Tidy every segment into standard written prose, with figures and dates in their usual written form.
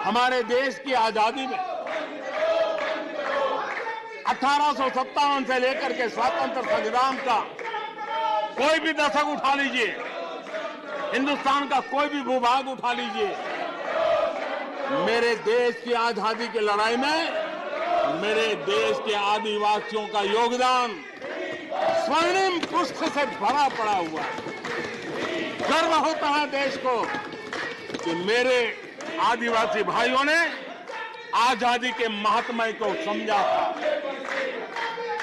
हमारे देश की आजादी में 1857 से लेकर के स्वतंत्र संग्राम का कोई भी दशक उठा लीजिए, हिंदुस्तान का कोई भी भूभाग उठा लीजिए, मेरे देश की आजादी की लड़ाई में मेरे देश के आदिवासियों का योगदान स्वर्णिम पुष्प से भरा पड़ा हुआ है। गर्व होता है देश को कि मेरे आदिवासी भाइयों ने आजादी के महात्म्य को समझा था,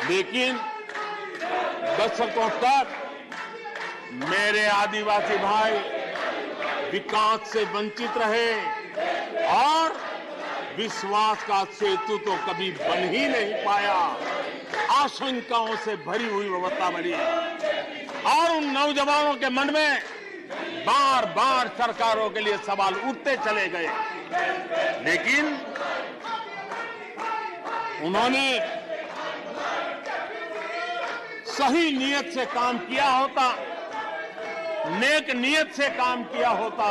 लेकिन दशकों तक मेरे आदिवासी भाई विकास से वंचित रहे और विश्वास का सेतु तो कभी बन ही नहीं पाया। आशंकाओं से भरी हुई व्यवस्था बनी और उन नौजवानों के मन में बार बार सरकारों के लिए सवाल उठते चले गए, लेकिन उन्होंने सही नीयत से काम किया होता, नेक नीयत से काम किया होता,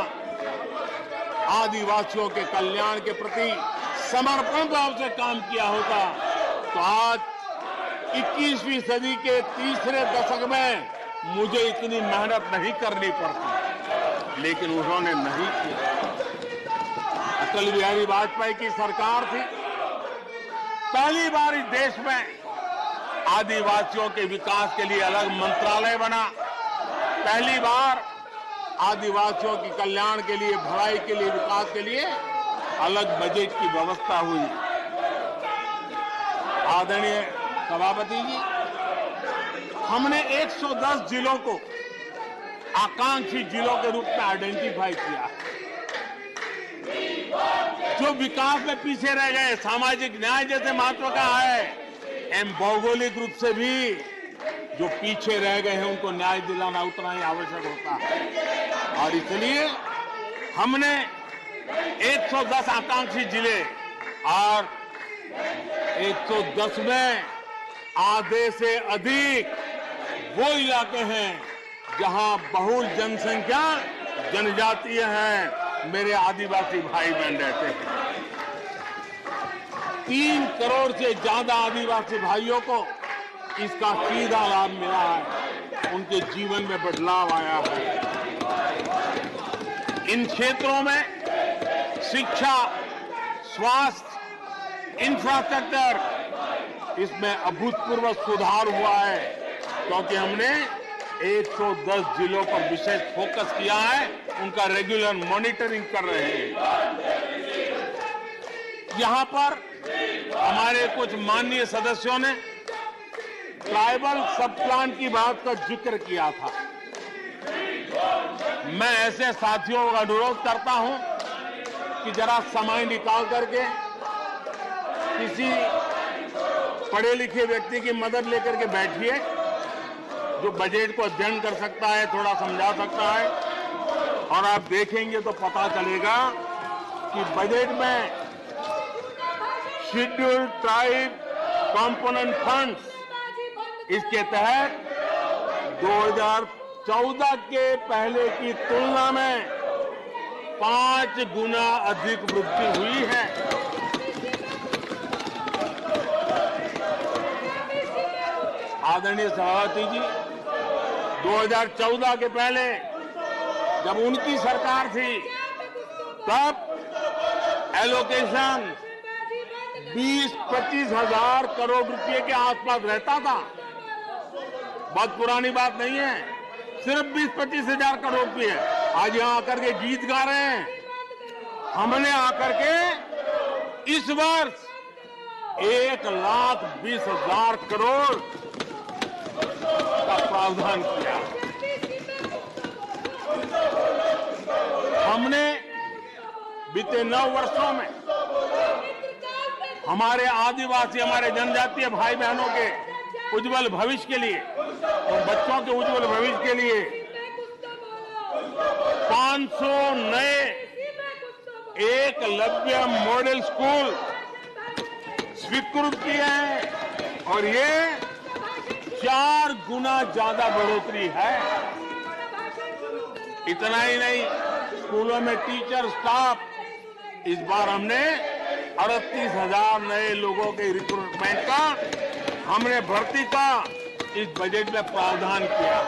आदिवासियों के कल्याण के प्रति समर्पण भाव से काम किया होता, तो आज 21वीं सदी के तीसरे दशक में मुझे इतनी मेहनत नहीं करनी पड़ती, लेकिन उन्होंने नहीं किया। अटल बिहारी वाजपेयी की सरकार थी, पहली बार इस देश में आदिवासियों के विकास के लिए अलग मंत्रालय बना, पहली बार आदिवासियों के कल्याण के लिए, भलाई के लिए, विकास के लिए अलग बजट की व्यवस्था हुई। आदरणीय सभापति जी, हमने 110 जिलों को आकांक्षी जिलों के रूप में आइडेंटिफाई किया, जो विकास में पीछे रह गए, सामाजिक न्याय जैसे महत्व का है, एवं भौगोलिक रूप से भी जो पीछे रह गए हैं उनको न्याय दिलाना उतना ही आवश्यक होता है। और इसलिए हमने 110 आकांक्षी जिले और 110 में आधे से अधिक वो इलाके हैं जहां बहुल जनसंख्या जनजातीय हैं, मेरे आदिवासी भाई बहन रहते हैं। 3 करोड़ से ज्यादा आदिवासी भाइयों को इसका सीधा लाभ मिला है, उनके जीवन में बदलाव आया है। इन क्षेत्रों में शिक्षा, स्वास्थ्य, इंफ्रास्ट्रक्चर, इसमें अभूतपूर्व सुधार हुआ है, क्योंकि हमने 110 जिलों पर विशेष फोकस किया है, उनका रेगुलर मॉनिटरिंग कर रहे हैं। यहां पर हमारे कुछ माननीय सदस्यों ने ट्राइबल सब प्लान की बात का जिक्र किया था। मैं ऐसे साथियों का अनुरोध करता हूं कि जरा समय निकाल करके किसी पढ़े लिखे व्यक्ति की मदद लेकर के बैठिए, जो बजट को अध्ययन कर सकता है, थोड़ा समझा सकता है, और आप देखेंगे तो पता चलेगा कि बजट में शेड्यूल्ड ट्राइब कंपोनेंट फंड्स, इसके तहत 2014 के पहले की तुलना में 5 गुना अधिक वृद्धि हुई है। आदरणीय सभापति जी, 2014 के पहले जब उनकी सरकार थी, तब एलोकेशन 20-25 हजार करोड़ रुपए के आसपास रहता था। बहुत पुरानी बात नहीं है, सिर्फ 20-25 हजार करोड़ रुपए। आज यहां आकर के गीत गा रहे हैं। हमने आकर के इस वर्ष 1,20,000 करोड़ का प्रावधान किया। हमने बीते 9 वर्षों में हमारे आदिवासी, हमारे जनजातीय भाई बहनों के उज्जवल भविष्य के लिए और बच्चों के उज्जवल भविष्य के लिए 500 नए एकलव्य मॉडल स्कूल स्वीकृत किए हैं, और ये 4 गुना ज्यादा बढ़ोतरी है। इतना ही नहीं, स्कूलों में टीचर, स्टाफ इस बार हमने 38,000 नए लोगों के रिक्रूटमेंट का, हमने भर्ती का इस बजट में प्रावधान किया।